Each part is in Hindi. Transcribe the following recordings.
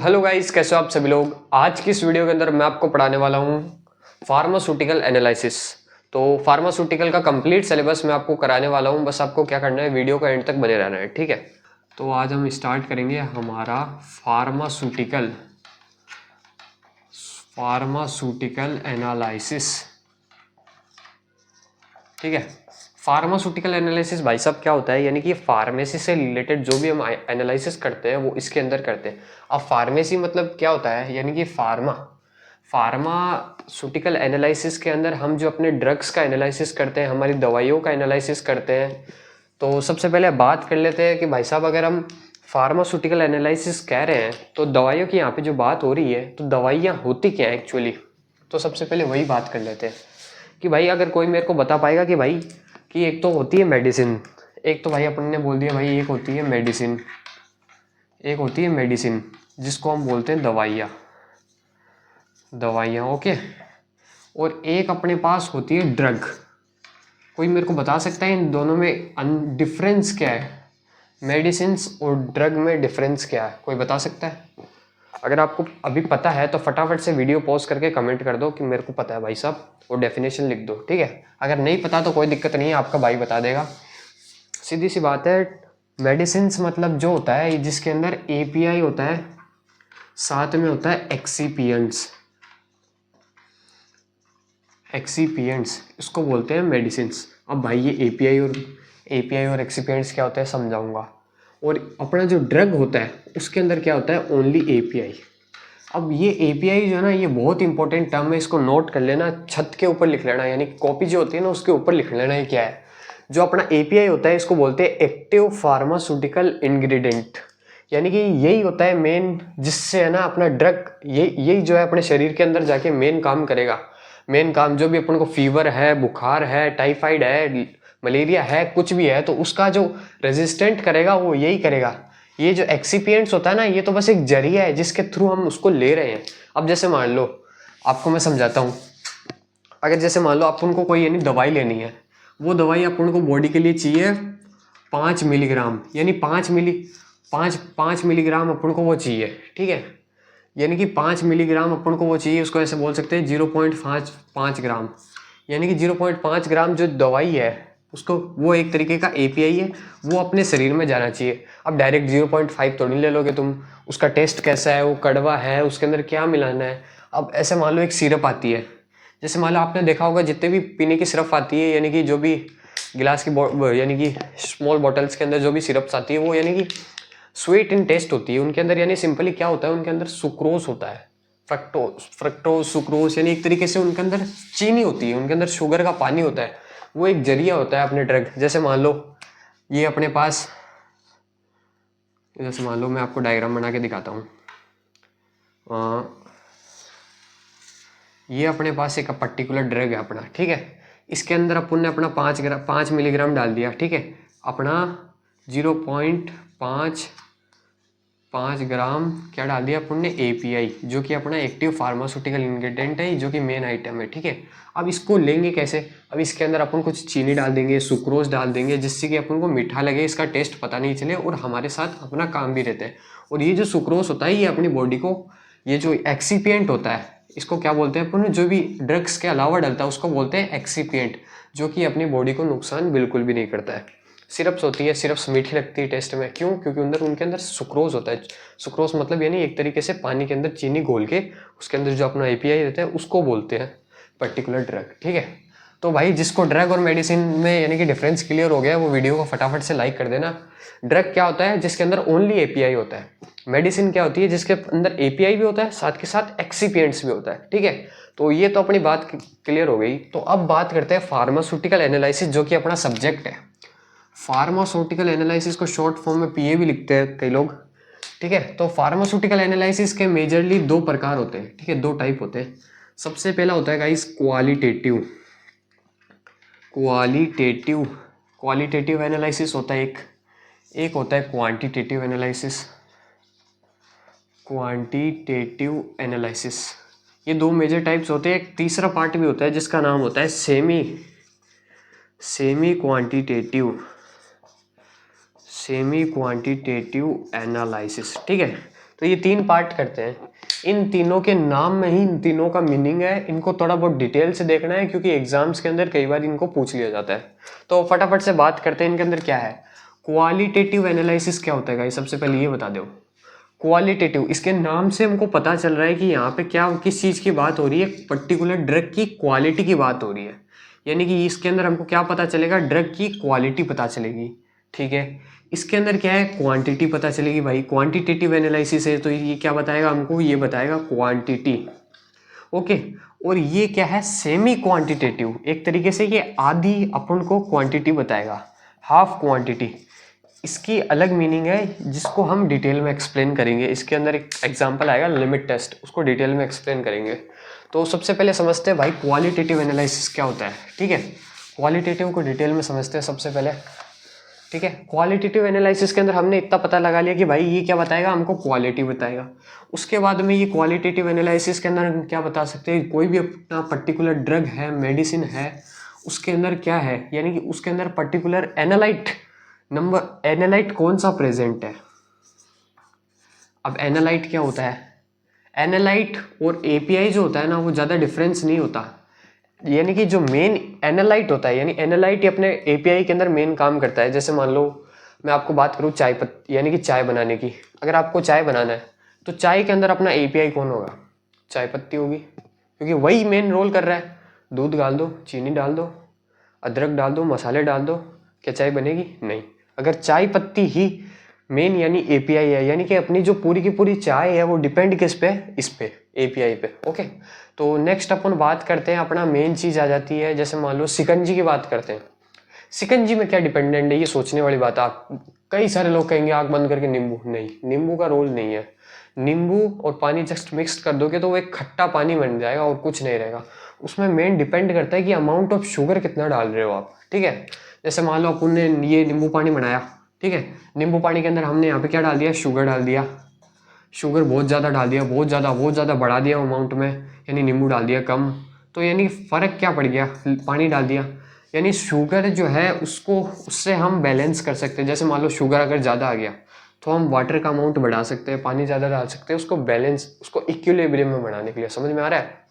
हेलो गाइस, कैसे हो आप सभी लोग। आज की इस वीडियो के अंदर मैं आपको पढ़ाने वाला हूँ फार्मास्यूटिकल एनालिसिस। तो फार्मास्यूटिकल का कंप्लीट सिलेबस मैं आपको कराने वाला हूँ। बस आपको क्या करना है, वीडियो का एंड तक बने रहना है, ठीक है। तो आज हम स्टार्ट करेंगे हमारा फार्मास्यूटिकल एनालिसिस, ठीक है। फार्मास्यूटिकल एनालिसिस भाई साहब क्या होता है, यानी कि फार्मेसी से रिलेटेड जो भी हम एनालिसिस करते हैं वो इसके अंदर करते हैं। अब फार्मेसी मतलब क्या होता है, यानी कि फार्मास्यूटिकल एनालिसिस के अंदर हम जो अपने ड्रग्स का एनालिसिस करते हैं, हमारी दवाइयों का एनालिसिस करते हैं। तो सबसे पहले बात कर लेते हैं कि भाई साहब अगर हम फार्मास्यूटिकल एनालिसिस कह रहे हैं तो दवाइयों की यहाँ पे जो बात हो रही है, तो दवाइयाँ होती क्या है एक्चुअली। तो सबसे पहले वही बात कर लेते हैं कि भाई अगर कोई मेरे को बता पाएगा कि भाई कि एक तो होती है मेडिसिन, एक तो भाई अपन ने बोल दिया भाई एक होती है मेडिसिन, एक होती है मेडिसिन जिसको हम बोलते हैं दवाइयाँ, ओके। और एक अपने पास होती है ड्रग। कोई मेरे को बता सकता है इन दोनों में डिफरेंस क्या है, मेडिसिन और ड्रग में डिफरेंस क्या है, कोई बता सकता है। अगर आपको अभी पता है तो फटाफट से वीडियो पॉज करके कमेंट कर दो कि मेरे को पता है भाई साहब, और डेफिनेशन लिख दो, ठीक है। अगर नहीं पता तो कोई दिक्कत नहीं है, आपका भाई बता देगा। सीधी सी बात है, मेडिसिन मतलब जो होता है जिसके अंदर एपीआई होता है, साथ में होता है एक्सीपियंट्स, इसको बोलते हैं मेडिसिन। अब भाई ये एपीआई और एक्सीपियंट्स क्या होता है समझाऊंगा। और अपना जो ड्रग होता है उसके अंदर क्या होता है, ओनली एपीआई। अब ये एपीआई जो है ना, ये बहुत इंपॉर्टेंट टर्म है, इसको नोट कर लेना, छत के ऊपर लिख लेना, यानी कॉपी जो होती है ना उसके ऊपर लिख लेना ये क्या है। जो अपना एपीआई होता है इसको बोलते हैं एक्टिव फार्मास्यूटिकल इंग्रेडिएंट, यानी कि यही होता है मेन, जिससे है ना अपना ड्रग यही जो है अपने शरीर के अंदर जाके मेन काम करेगा। मेन काम जो भी अपन को फीवर है, बुखार है, टाइफाइड है, मलेरिया है, कुछ भी है, तो उसका जो रेजिस्टेंट करेगा वो यही करेगा। ये जो एक्सीपिएंट्स होता है ना, ये तो बस एक जरिया है जिसके थ्रू हम उसको ले रहे हैं। अब जैसे मान लो, आपको मैं समझाता हूँ। अगर जैसे मान लो अपन को कोई यानी दवाई लेनी है, वो दवाई अपन को बॉडी के लिए चाहिए 5 मिलीग्राम, यानी 5 मिलीग्राम अपन को वो चाहिए, ठीक है। यानी कि 5 मिलीग्राम अपन को वो चाहिए, उसको ऐसे बोल सकते हैं 0.5 ग्राम, यानी कि 0.5 ग्राम जो दवाई है उसको, वो एक तरीके का एपीआई है, वो अपने शरीर में जाना चाहिए। अब डायरेक्ट 0.5 तो नहीं ले लोगे तुम, उसका टेस्ट कैसा है, वो कड़वा है, उसके अंदर क्या मिलाना है। अब ऐसे मान लो एक सिरप आती है, जैसे मान लो आपने देखा होगा जितने भी पीने की सिरप आती है, यानी कि जो भी गिलास की यानी कि स्मॉल बॉटल्स के अंदर जो भी सिरप्स आती है वो यानी कि स्वीट इन टेस्ट होती है उनके अंदर। यानी सिंपली क्या होता है, उनके अंदर सुक्रोज होता है, फ्रक्टोज सुक्रोज, यानी एक तरीके से उनके अंदर चीनी होती है, उनके अंदर शुगर का पानी होता है, वो एक जरिया होता है अपने ड्रग। जैसे मान लो ये अपने पास, जैसे मान लो मैं आपको डायग्राम बना के दिखाता हूँ। ये अपने पास एक पर्टिकुलर ड्रग है अपना, ठीक है। इसके अंदर अपन ने अपना 5 मिलीग्राम डाल दिया, ठीक है। अपना 0.5 ग्राम क्या डाल दिया अपन ने, एपीआई, जो कि अपना एक्टिव फार्मास्यूटिकल इंग्रेडिएंट है, जो कि मेन आइटम है, ठीक है। अब इसको लेंगे कैसे, अब इसके अंदर अपन कुछ चीनी डाल देंगे, सुक्रोज डाल देंगे, जिससे कि अपन को मीठा लगे, इसका टेस्ट पता नहीं चले और हमारे साथ अपना काम भी रहता है। और ये जो सुक्रोज होता है ये अपनी बॉडी को, ये जो एक्सीपिएंट होता है इसको क्या बोलते हैं अपन, जो भी ड्रग्स के अलावा डलता है उसको बोलते हैं एक्सीपिएंट, जो कि अपनी बॉडी को नुकसान बिल्कुल भी नहीं करता है। सिरप्स होती है, सिरप्स मीठी लगती है टेस्ट में, क्यों, क्योंकि उनके अंदर सुक्रोज होता है। सुक्रोज मतलब यानी एक तरीके से पानी के अंदर चीनी घोल के उसके अंदर जो अपना एपीआई रहता है उसको बोलते हैं पर्टिकुलर ड्रग, ठीक है। तो भाई जिसको ड्रग और मेडिसिन में यानी कि डिफरेंस क्लियर हो गया वो वीडियो को फटाफट से लाइक कर देना। ड्रग क्या होता है, जिसके अंदर ओनली एपीआई होता है। मेडिसिन क्या होती है, जिसके अंदर एपीआई भी होता है, साथ के साथ एक्सीपिएंट्स भी होता है, ठीक है। तो ये तो अपनी बात क्लियर हो गई। तो अब बात करते हैं फार्मास्यूटिकल एनालिसिस, जो कि अपना सब्जेक्ट है। फार्मास्यूटिकल एनालिसिस को शॉर्ट फॉर्म में पीए भी लिखते हैं कई लोग, ठीक है। तो फार्मास्यूटिकल एनालिसिस के मेजरली 2 प्रकार होते हैं, ठीक है, 2 टाइप होते हैं। सबसे पहला होता है गाइस क्वालिटेटिव एनालिसिस होता है एक होता है क्वांटिटेटिव एनालिसिस। ये 2 मेजर टाइप्स होते हैं। एक तीसरा पार्ट भी होता है जिसका नाम होता है सेमी क्वांटिटेटिव एनालिसिस, ठीक है। तो ये 3 पार्ट करते हैं, इन तीनों के नाम में ही इन तीनों का मीनिंग है, इनको थोड़ा बहुत डिटेल से देखना है क्योंकि एग्जाम्स के अंदर कई बार इनको पूछ लिया जाता है। तो फटाफट से बात करते हैं इनके अंदर क्या है। क्वालिटेटिव एनालिसिस क्या होता है गाइस, सबसे पहले ये बता दो। क्वालिटेटिव, इसके नाम से हमको पता चल रहा है कि यहाँ पे क्या किस चीज़ की बात हो रही है, पर्टिकुलर ड्रग की क्वालिटी की बात हो रही है। यानी कि इसके अंदर हमको क्या पता चलेगा, ड्रग की क्वालिटी पता चलेगी। ठीक है, इसके अंदर क्या है, क्वांटिटी पता चलेगी भाई, क्वांटिटेटिव एनालिसिस है तो ये क्या बताएगा हमको, ये बताएगा क्वांटिटी। ओके, और ये क्या है, सेमी क्वांटिटेटिव, एक तरीके से ये आधी अपन को क्वांटिटी बताएगा, हाफ क्वांटिटी। इसकी अलग मीनिंग है जिसको हम डिटेल में एक्सप्लेन करेंगे। इसके अंदर एक एग्जांपल आएगा लिमिट टेस्ट, उसको डिटेल में एक्सप्लेन करेंगे। तो सबसे पहले समझते हैं भाई क्वालिटेटिव एनालिसिस क्या होता है। ठीक है, क्वालिटेटिव को डिटेल में समझते हैं सबसे पहले। ठीक है, क्वालिटेटिव एनालिसिस के अंदर हमने इतना पता लगा लिया कि भाई ये क्या बताएगा हमको, क्वालिटी बताएगा। उसके बाद में ये क्वालिटेटिव एनालिसिस के अंदर हम क्या बता सकते हैं, कोई भी अपना पर्टिकुलर ड्रग है, मेडिसिन है, उसके अंदर क्या है, यानी कि उसके अंदर पर्टिकुलर एनालाइट नंबर, एनालाइट कौन सा प्रेजेंट है। अब एनालाइट क्या होता है, एनालाइट और एपीआई जो होता है ना वो ज़्यादा डिफरेंस नहीं होता। यानी कि जो मेन एनालाइट होता है, यानी एनालाइट ही अपने एपीआई के अंदर मेन काम करता है। जैसे मान लो मैं आपको बात करूँ चाय पत्ती, यानी कि चाय बनाने की, अगर आपको चाय बनाना है तो चाय के अंदर अपना एपीआई कौन होगा, चाय पत्ती होगी, क्योंकि वही मेन रोल कर रहा है। दूध डाल दो, चीनी डाल दो, अदरक डाल दो, मसाले डाल दो, क्या चाय बनेगी, नहीं। अगर चाय पत्ती ही मेन यानी एपीआई है, यानी कि अपनी जो पूरी की पूरी चाय है वो डिपेंड किस पे, इस पे, एपीआई पे। ओके, तो नेक्स्ट अपन बात करते हैं, अपना मेन चीज़ आ जाती है, जैसे मान लो शिकंजी की बात करते हैं। शिकंजी में क्या डिपेंडेंट है, ये सोचने वाली बात है। आप कई सारे लोग कहेंगे आँख बंद करके नींबू, नहीं, नींबू का रोल नहीं है। नींबू और पानी जस्ट मिक्स कर दोगे तो वो एक खट्टा पानी बन जाएगा और कुछ नहीं रहेगा। उसमें मेन डिपेंड करता है कि अमाउंट ऑफ शुगर कितना डाल रहे हो आप। ठीक है, जैसे मान लो अपन ने ये नींबू पानी बनाया, ठीक है, नींबू पानी के अंदर हमने यहाँ पे क्या डाल दिया, शुगर डाल दिया, शुगर बहुत ज़्यादा डाल दिया, बहुत ज़्यादा बढ़ा दिया अमाउंट में, यानी नींबू डाल दिया कम, तो यानी फ़र्क क्या पड़ गया, पानी डाल दिया। यानी शुगर जो है उसको, उससे हम बैलेंस कर सकते हैं। जैसे मान लो शुगर अगर ज़्यादा आ गया तो हम वाटर का अमाउंट बढ़ा सकते हैं, पानी ज़्यादा डाल सकते हैं, उसको बैलेंस, उसको इक्विलिब्रियम में बढ़ाने के लिए। समझ में आ रहा है।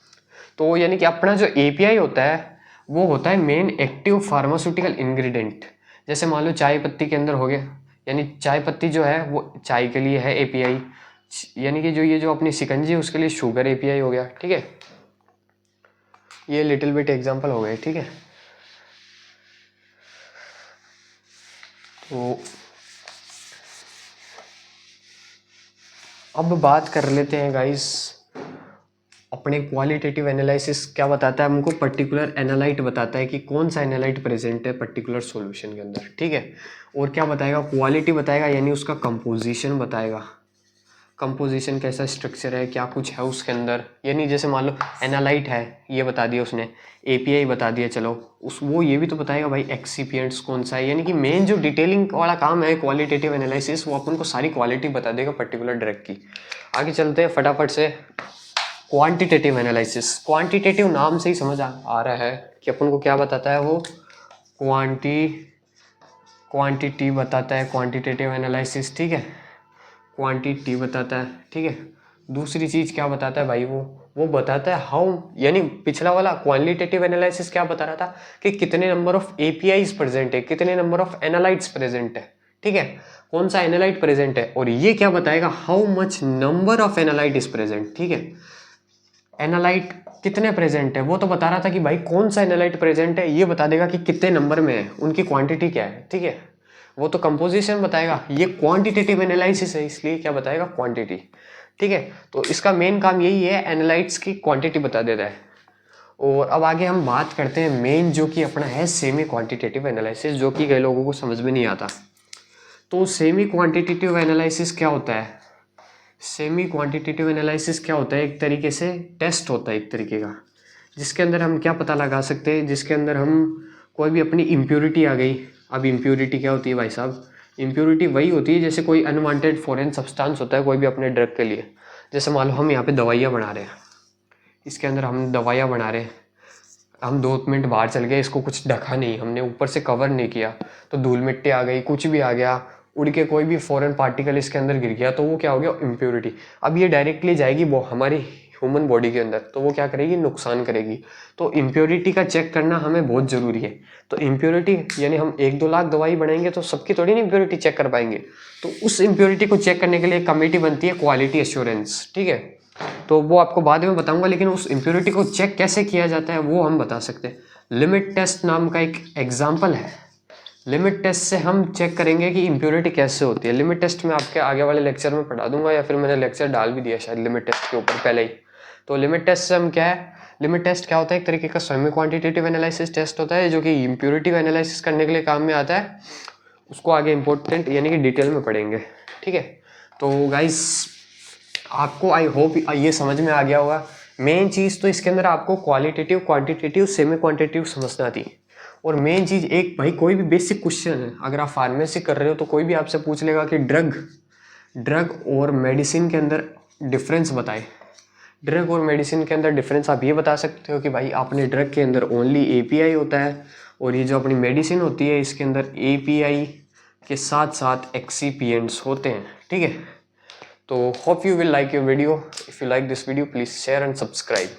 तो यानी कि अपना जो एपीआई होता है वो होता है मेन एक्टिव फार्मास्यूटिकल इंग्रेडिएंट। जैसे मान लो चाय पत्ती के अंदर हो गया, यानी चाय पत्ती जो है वो चाय के लिए है एपीआई, यानी कि जो ये जो अपनी शिकंजी है उसके लिए शुगर एपीआई हो गया। ठीक है, ये लिटिल बिट एग्जांपल हो गए। ठीक है, तो अब बात कर लेते हैं गाइस अपने क्वालिटेटिव एनालिसिस क्या बताता है हमको, पर्टिकुलर एनालाइट बताता है कि कौन सा एनालाइट प्रेजेंट है पर्टिकुलर सॉल्यूशन के अंदर। ठीक है, और क्या बताएगा, क्वालिटी बताएगा, यानी उसका कंपोजिशन बताएगा, कंपोजिशन कैसा स्ट्रक्चर है, क्या कुछ है उसके अंदर। यानी जैसे मान लो एनालाइट है, ये बता दिया उसने, एपीआई बता दिया, चलो उस वो ये भी तो बताएगा भाई एक्सीपिएंट्स कौन सा है। यानी कि मेन जो डिटेलिंग वाला काम है क्वालिटेटिव एनालिसिस, वो अपन को सारी क्वालिटी बता देगा पर्टिकुलर ड्रग की। आगे चलते हैं फटाफट से। क्वांटिटेटिव एनालिसिस, क्वांटिटेटिव नाम से ही समझ आ रहा है कि अपन को क्या बताता है वो, क्वांटिटी बताता है, क्वांटिटेटिव एनालिसिस। ठीक है, क्वांटिटी बताता है। ठीक है, दूसरी चीज़ क्या बताता है भाई, वो बताता है हाउ, यानी पिछला वाला क्वालिटेटिव एनालिसिस क्या बता रहा था कि कितने नंबर ऑफ एपीआईज प्रेजेंट है, कितने नंबर ऑफ एनालाइट्स प्रेजेंट है। ठीक है, कौन सा एनालाइट प्रेजेंट है, और ये क्या बताएगा, how much number of analyte is present. ठीक है, एनालाइट कितने प्रेजेंट है वो तो बता रहा था कि भाई कौन सा एनालाइट प्रेजेंट है, ये बता देगा कि कितने नंबर में है, उनकी क्वांटिटी क्या है। ठीक है, वो तो कंपोजिशन बताएगा, ये क्वांटिटेटिव एनालिसिस है इसलिए क्या बताएगा, क्वांटिटी। ठीक है, तो इसका मेन काम यही है, एनालाइट्स की क्वांटिटी बता देता है। और अब आगे हम बात करते हैं मेन जो कि अपना है सेमी क्वांटिटेटिव एनालिसिस, जो कि कई लोगों को समझ में नहीं आता। तो सेमी क्वांटिटेटिव एनालिसिस क्या होता है, सेमी क्वांटिटेटिव एनालिसिस क्या होता है, एक तरीके से टेस्ट होता है एक तरीके का, जिसके अंदर हम क्या पता लगा सकते हैं, जिसके अंदर हम कोई भी अपनी इम्प्योरिटी आ गई। अब इम्प्योरिटी क्या होती है भाई साहब, इम्प्योरिटी वही होती है जैसे कोई अनवांटेड फॉरेन सब्सटेंस होता है कोई भी अपने ड्रग के लिए। जैसे मान लो हम यहाँ पे दवाइयाँ बना रहे हैं, इसके अंदर हम दवाइयाँ बना रहे हैं, हम 2 मिनट बाहर चल गए, इसको कुछ ढका नहीं, हमने ऊपर से कवर नहीं किया, तो धूल मिट्टी आ गई, कुछ भी आ गया, उड़ के कोई भी फॉरेन पार्टिकल इसके अंदर गिर गया तो वो क्या हो गया, इम्प्योरिटी। अब ये डायरेक्टली जाएगी वो हमारी ह्यूमन बॉडी के अंदर, तो वो क्या करेगी, नुकसान करेगी। तो इम्प्योरिटी का चेक करना हमें बहुत ज़रूरी है। तो इम्प्योरिटी यानी हम 1-2 लाख दवाई बनाएंगे तो सबकी थोड़ी ना इम्प्योरिटी चेक कर पाएंगे। तो उस इम्प्योरिटी को चेक करने के लिए एक कमेटी बनती है, क्वालिटी एश्योरेंस, ठीक है। तो वो आपको बाद में बताऊंगा, लेकिन उस इम्प्योरिटी को चेक कैसे किया जाता है वो हम बता सकते हैं। लिमिट टेस्ट नाम का एक एग्जाम्पल है। लिमिट टेस्ट से हम चेक करेंगे कि इम्प्योरिटी कैसे होती है। लिमिट टेस्ट मैं आपके आगे वाले लेक्चर में पढ़ा दूंगा, या फिर मैंने लेक्चर डाल भी दिया शायद लिमिट टेस्ट के ऊपर पहले ही। तो लिमिट टेस्ट से हम क्या है, लिमिट टेस्ट क्या होता है, एक तरीके का सेमी क्वांटिटेटिव एनालिसिस टेस्ट होता है जो कि इम्प्योरिटी को एनालिसिस करने के लिए काम में आता है। उसको आगे इंपॉर्टेंट यानी कि डिटेल में पढ़ेंगे, ठीक है। तो गाइस आपको आई होप ये समझ में आ गया होगा। मेन चीज़ तो इसके अंदर आपको क्वालिटेटिव, क्वांटिटेटिव, सेमी क्वांटिटेटिव समझना थी। और मेन चीज़ एक, भाई कोई भी बेसिक क्वेश्चन है, अगर आप फार्मेसी कर रहे हो तो कोई भी आपसे पूछ लेगा कि ड्रग और मेडिसिन के अंदर डिफरेंस बताए। ड्रग और मेडिसिन के अंदर डिफरेंस आप ये बता सकते हो कि भाई आपने ड्रग के अंदर ओनली एपीआई होता है, और ये जो अपनी मेडिसिन होती है इसके अंदर एपीआई के साथ साथ एक्सीपिएंट्स होते हैं, ठीक है। तो hope you will like your video. If you like this video please share and subscribe.